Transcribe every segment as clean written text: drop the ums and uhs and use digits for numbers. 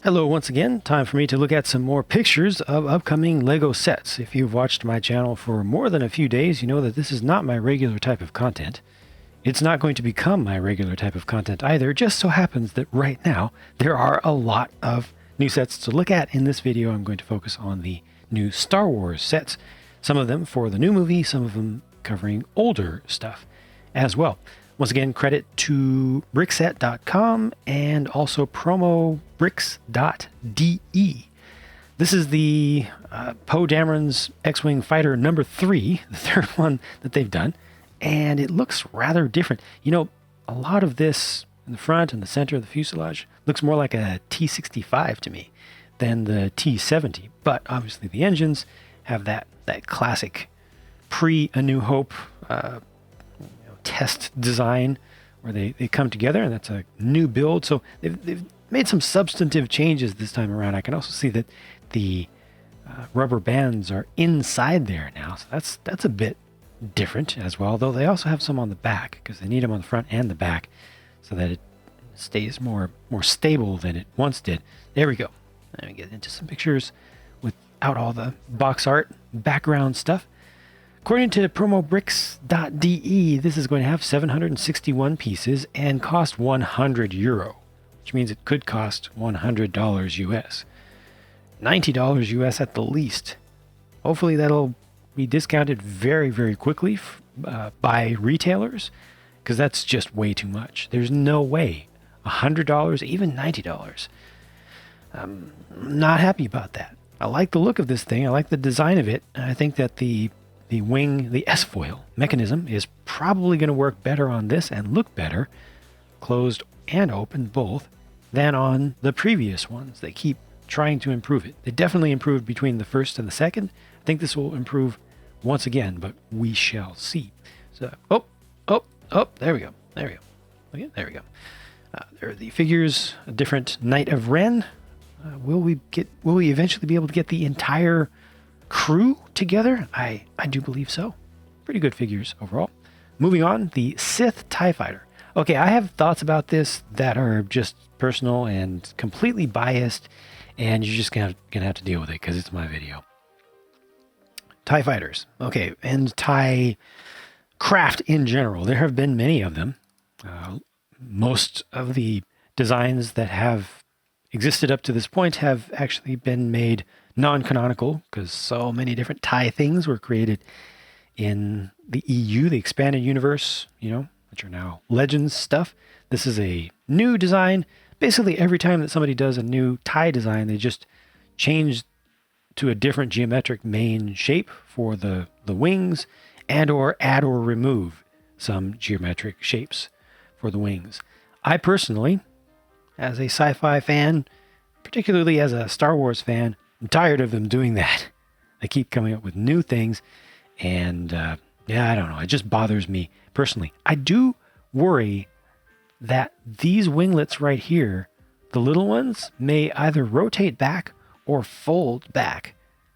Hello once again, time for me to look at some more pictures of upcoming LEGO sets. If you've watched my channel for more than a few days, you know that this is not my regular type of content. It's not going to become my regular type of content either. It just so happens that right now there are a lot of new sets to look at. In this video, I'm going to focus on the new Star Wars sets. Some of them for the new movie, some of them covering older stuff as well. Once again, credit to brickset.com and also promobricks.de. This is the Poe Dameron's X-Wing Fighter number 3, the third one that they've done, and it looks rather different. You know, a lot of this in the front and the center of the fuselage looks more like a T-65 to me than the T-70, but obviously the engines have that classic pre-A New Hope test design where they come together, and that's a new build. So they've made some substantive changes this time around. I can also see that the rubber bands are inside there now, so that's a bit different as well, though they also have some on the back because they need them on the front and the back so that it stays more stable than it once did. There we go. Let me get into some pictures without all the box art background stuff. According to promobricks.de, this is going to have 761 pieces and cost €100, which means it could cost $100 US. $90 US at the least. Hopefully that'll be discounted very, very quickly by retailers, because that's just way too much. There's no way $100, even $90. I'm not happy about that. I like the look of this thing. I like the design of it. I think that the wing, the S-foil mechanism is probably going to work better on this and look better, closed and open both, than on the previous ones. They keep trying to improve it. They definitely improved between the first and the second. I think this will improve once again, but we shall see. So, there we go. Okay, there we go. There are the figures, a different Knight of Ren. Will we eventually be able to get the entire crew together? I do believe so. Pretty good figures overall. Moving on, the Sith Tie Fighter. Okay, I have thoughts about this that are just personal and completely biased, and you're just gonna have to deal with it because it's my video. Tie Fighters. Okay, and tie craft in general. There have been many of them. Most of the designs that have existed up to this point have actually been made non-canonical because so many different tie things were created in the EU, the expanded universe, which are now Legends stuff. This is a new design. Basically, every time that somebody does a new tie design, they just change to a different geometric main shape for the wings, and or add or remove some geometric shapes for the wings. I personally, as a sci-fi fan, particularly as a Star Wars fan, I'm tired of them doing that. They keep coming up with new things, and I don't know. It just bothers me personally. I do worry that these winglets right here, the little ones, may either rotate back or fold back,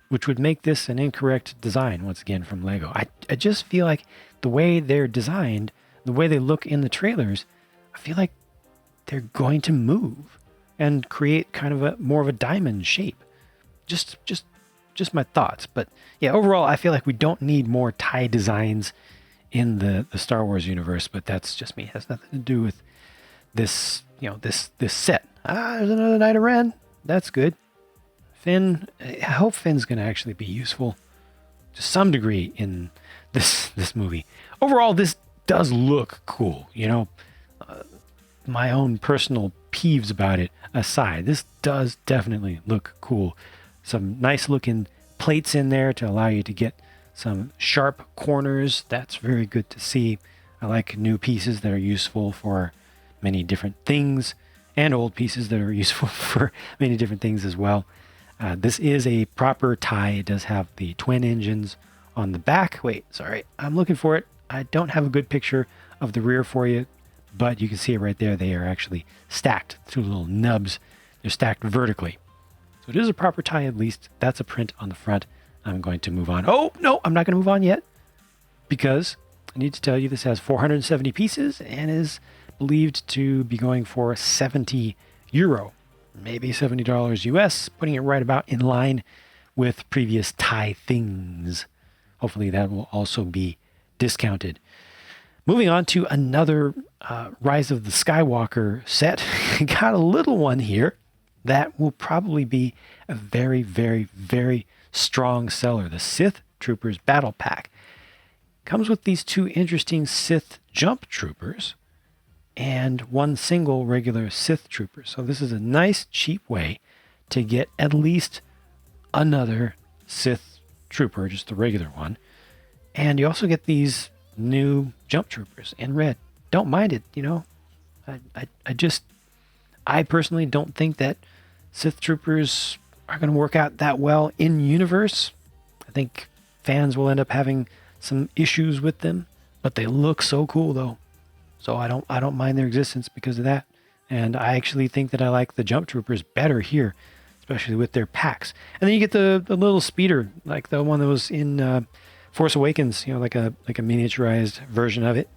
which would make this an incorrect design, once again, from LEGO. I just feel like the way they're designed, the way they look in the trailers, I feel like they're going to move and create kind of more of a diamond shape. Just my thoughts. But yeah, overall, I feel like we don't need more tie designs in the Star Wars universe, but that's just me. It has nothing to do with this, this set. There's another Knight of Ren. That's good. Finn, I hope Finn's going to actually be useful to some degree in this movie. Overall, this does look cool, my own personal peeves about it aside, this does definitely look cool. Some nice looking plates in there to allow you to get some sharp corners. That's very good to see. I like new pieces that are useful for many different things, and old pieces that are useful for many different things as well. This is a proper tie. It does have the twin engines on the back. Wait, sorry, I'm looking for it. I don't have a good picture of the rear for you, but you can see it right there. They are actually stacked through little nubs. They're stacked vertically. So it is a proper tie, at least. That's a print on the front. I'm going to move on. Oh, no, I'm not going to move on yet, because I need to tell you this has 470 pieces and is believed to be going for €70. maybe $70 US, putting it right about in line with previous Tie things. Hopefully that will also be discounted. Moving on to another Rise of the Skywalker set. Got a little one here that will probably be a very, very, very strong seller. The Sith Troopers Battle Pack. Comes with these two interesting Sith Jump Troopers and one single regular Sith Trooper. So this is a nice, cheap way to get at least another Sith Trooper, just the regular one. And you also get these new Jump Troopers in red. Don't mind it, you know. I personally don't think that Sith Troopers are going to work out that well in universe. I think fans will end up having some issues with them, but they look so cool though. So I don't mind their existence because of that. And I actually think that I like the Jump Troopers better here, especially with their packs. And then you get the little speeder, like the one that was in Force Awakens, you know, like a miniaturized version of it,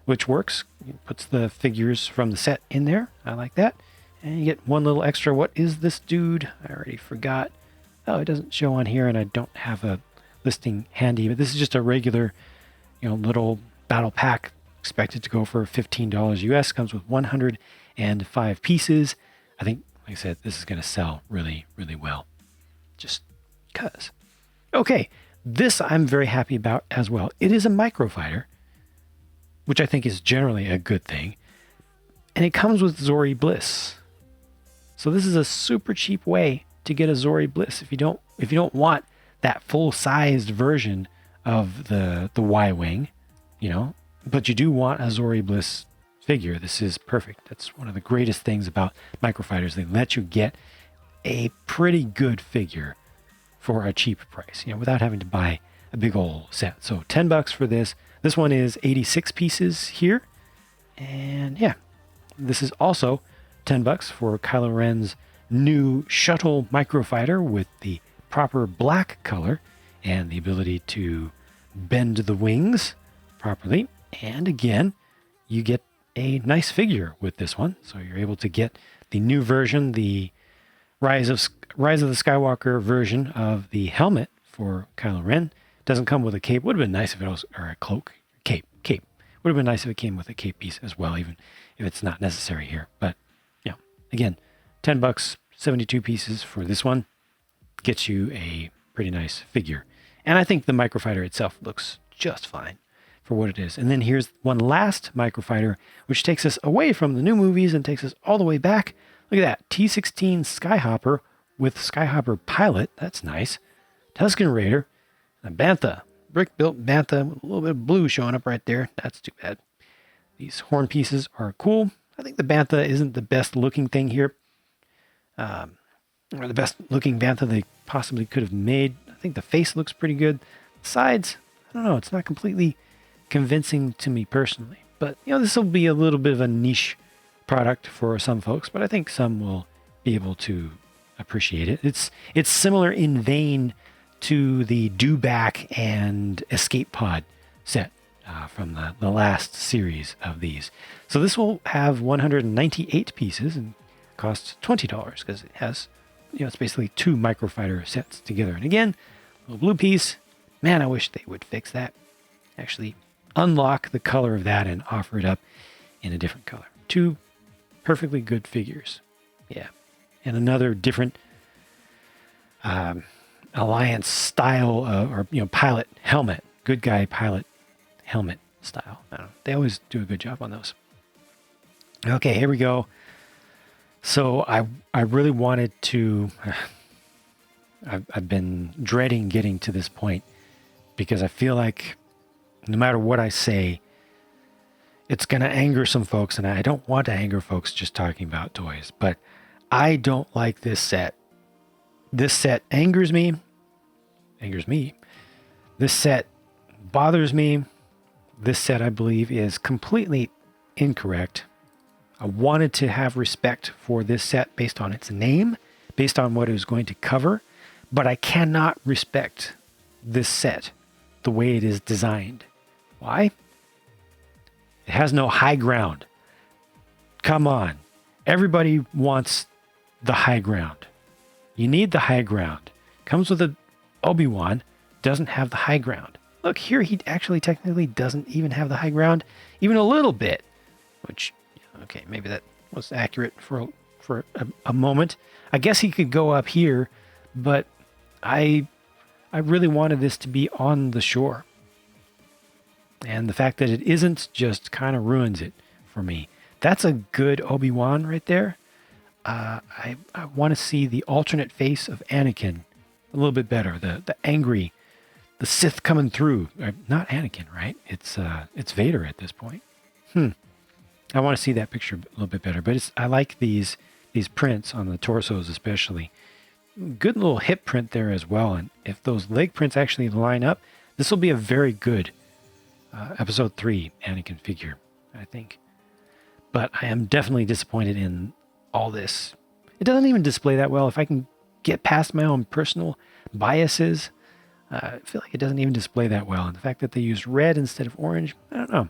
which works. It puts the figures from the set in there. I like that. And you get one little extra. What is this dude? I already forgot. Oh, it doesn't show on here, and I don't have a listing handy, but this is just a regular, you know, little battle pack, expected to go for $15 US. Comes with 105 pieces. I think, like I said, this is going to sell really, really well, just because. Okay, this I'm very happy about as well. It is a microfighter, which I think is generally a good thing, and it comes with Zori Bliss. So this is a super cheap way to get a Zori Bliss if you don't want that full-sized version of the Y-Wing, you know, but you do want a Zori Bliss figure. This is perfect. That's one of the greatest things about microfighters. They let you get a pretty good figure for a cheap price, you know, without having to buy a big old set. So $10 for this. This one is 86 pieces here. And yeah, this is also $10 for Kylo Ren's new shuttle microfighter with the proper black color and the ability to bend the wings properly. And again, you get a nice figure with this one. So you're able to get the new version, the Rise of the Skywalker version of the helmet for Kylo Ren. Doesn't come with a cape. Would have been nice if it was, or a cloak. Cape. Would have been nice if it came with a cape piece as well, even if it's not necessary here. But yeah, again, $10, 72 pieces for this one. Gets you a pretty nice figure. And I think the microfighter itself looks just fine for what it is. And then here's one last microfighter, which takes us away from the new movies and takes us all the way back. Look at that. T-16 Skyhopper with Skyhopper pilot. That's nice. Tuscan Raider. A Bantha. Brick-built Bantha with a little bit of blue showing up right there. That's too bad. These horn pieces are cool. I think the Bantha isn't the best looking thing here. Or the best looking Bantha they possibly could have made. I think the face looks pretty good. The sides, I don't know. It's not completely convincing to me personally. But, you know, this will be a little bit of a niche product for some folks, but I think some will be able to appreciate it. It's similar in vein to the Dewback and Escape Pod set from the last series of these. So this will have 198 pieces and costs $20 because it has, you know, it's basically two microfighter sets together. And again, a little blue piece. Man, I wish they would fix that. Actually unlock the color of that and offer it up in a different color. Two perfectly good figures. Yeah. And another different Alliance style or, you know, pilot helmet. Good guy pilot helmet style. I don't know. They always do a good job on those. Okay, here we go. So I really wanted to... I've been dreading getting to this point because I feel like no matter what I say, it's going to anger some folks, and I don't want to anger folks just talking about toys, but I don't like this set. This set angers me. This set bothers me. This set, I believe, is completely incorrect. I wanted to have respect for this set based on its name, based on what it was going to cover, but I cannot respect this set the way it is designed. Why? It has no high ground. Come on. Everybody wants the high ground. You need the high ground. Comes with a Obi-Wan, doesn't have the high ground. Look, here he actually technically doesn't even have the high ground, even a little bit. Which, okay, maybe that was accurate for a moment. I guess he could go up here, but I really wanted this to be on the shore. And the fact that it isn't just kind of ruins it for me. That's a good Obi-Wan right there. I want to see the alternate face of Anakin a little bit better. The angry, the Sith coming through. Not Anakin, right? It's Vader at this point. I want to see that picture a little bit better. But I like these prints on the torsos especially. Good little hip print there as well. And if those leg prints actually line up, this will be a very good Episode 3 Anakin figure, I think. But I am definitely disappointed in all this. It doesn't even display that well. If I can get past my own personal biases, I feel like it doesn't even display that well. And the fact that they used red instead of orange, I don't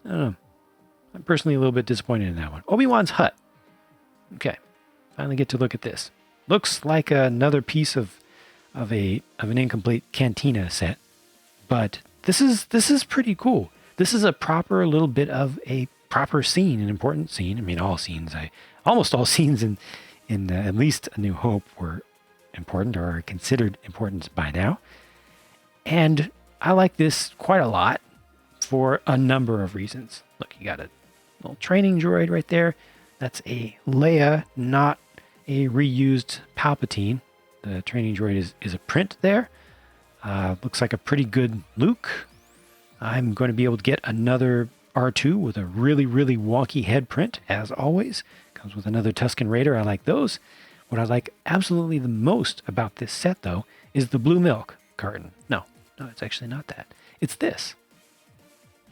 know. I'm personally a little bit disappointed in that one. Obi-Wan's hut. Okay, finally get to look at this. Looks like another piece of an incomplete cantina set, but this is pretty cool. This is a proper little bit of a proper scene, an important scene. I mean, almost all scenes in at least A New Hope were important or are considered important by now. And I like this quite a lot for a number of reasons. Look, you got a little training droid right there. That's a Leia, not a reused Palpatine. The training droid is a print there. Looks like a pretty good Luke. I'm going to be able to get another R2 with a really, really wonky head print, as always. Comes with another Tuscan Raider. I like those. What I like absolutely the most about this set, though, is the blue milk carton. No, it's actually not that. It's this.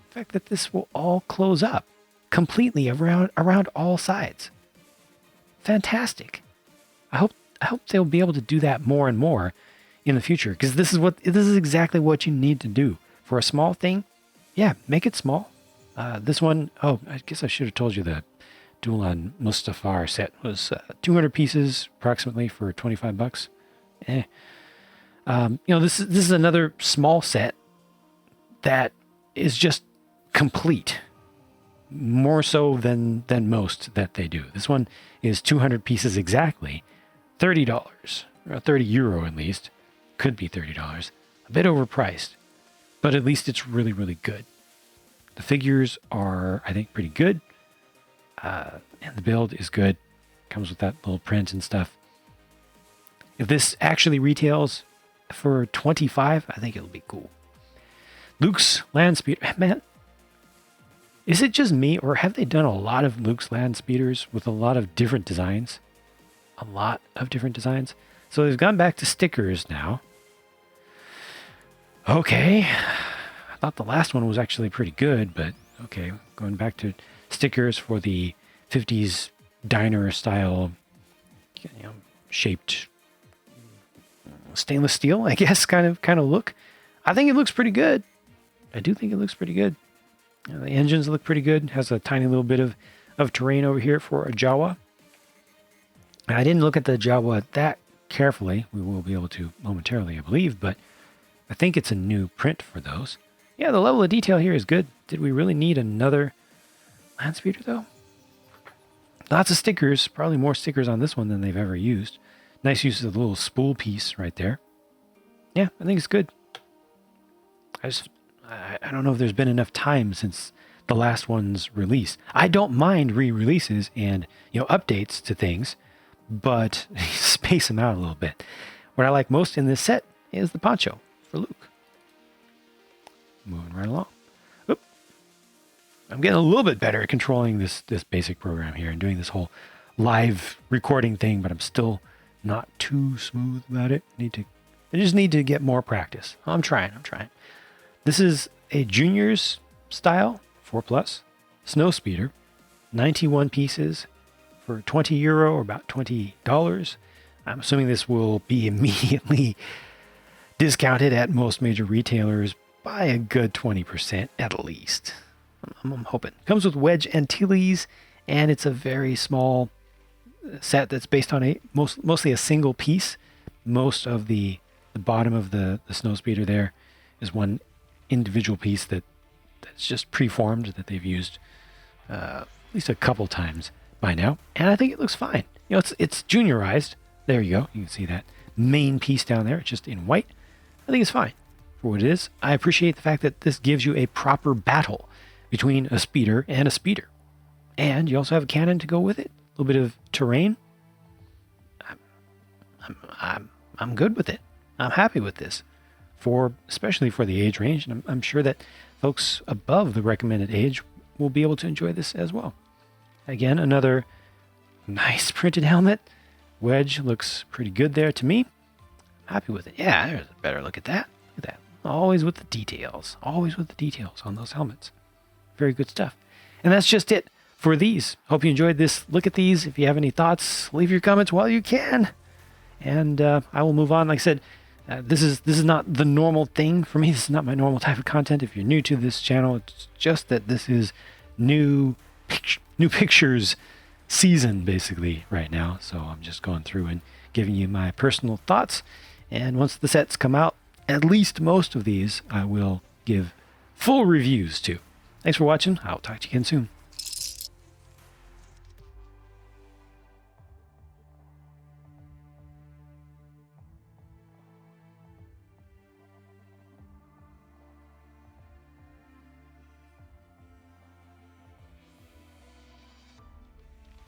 The fact that this will all close up completely around all sides. Fantastic. I hope they'll be able to do that more and more in the future, because this is exactly what you need to do for a small thing. Yeah, make it small. This one, I guess I should have told you the Duel on Mustafar set was 200 pieces approximately for $25. This is another small set that is just complete, more so than most that they do. This one is 200 pieces exactly, $30, or 30 euro at least. Could be $30. A bit overpriced, but at least it's really, really good. The figures are, I think, pretty good. And the build is good. Comes with that little print and stuff. If this actually retails for $25, I think it'll be cool. Luke's Landspeeder. Man, is it just me, or have they done a lot of Luke's Landspeeders with a lot of different designs? A lot of different designs. So they've gone back to stickers now. Okay. I thought the last one was actually pretty good, but okay. Going back to stickers for the 50s diner style, shaped stainless steel, I guess, kind of look. I think it looks pretty good. I do think it looks pretty good. The engines look pretty good. Has a tiny little bit of terrain over here for a Jawa. I didn't look at the Jawa that carefully. We will be able to momentarily, I believe, but I think it's a new print for those. Yeah, the level of detail here is good. Did we really need another Landspeeder, though? Lots of stickers. Probably more stickers on this one than they've ever used. Nice use of the little spool piece right there. Yeah, I think it's good. I don't know if there's been enough time since the last one's release. I don't mind re-releases and updates to things, but space them out a little bit. What I like most in this set is the poncho for Luke. Moving right along. Oop. I'm getting a little bit better at controlling this basic program here and doing this whole live recording thing, but I'm still not too smooth about it. I just need to get more practice. I'm trying. This is a juniors style 4+ snow speeder, 91 pieces for 20 euro or about $20. I'm assuming this will be immediately discounted at most major retailers by a good 20% at least. I'm hoping. Comes with wedge Antilles, and it's a very small set that's based on mostly a single piece. Most of the bottom of the snowspeeder there is one individual piece that's just preformed that they've used at least a couple times by now, and I think it looks fine. You know, it's juniorized. There you go. You can see that main piece down there. It's just in white. I think it's fine for what it is. I appreciate the fact that this gives you a proper battle between a speeder and a speeder, and you also have a cannon to go with it. A little bit of terrain. I'm good with it. I'm happy with this, especially for the age range, and I'm sure that folks above the recommended age will be able to enjoy this as well. Again, another nice printed helmet. Wedge looks pretty good there to me. I'm happy with it. Yeah, there's a better look at that. Look at that. Always with the details. Always with the details on those helmets. Very good stuff. And that's just it for these. Hope you enjoyed this look at these. If you have any thoughts, leave your comments while you can. And I will move on. Like I said, this is not the normal thing for me. This is not my normal type of content. If you're new to this channel, it's just that this is new pictures season basically right now. So I'm just going through and giving you my personal thoughts. And once the sets come out, at least most of these I will give full reviews to. Thanks for watching. I'll talk to you again soon.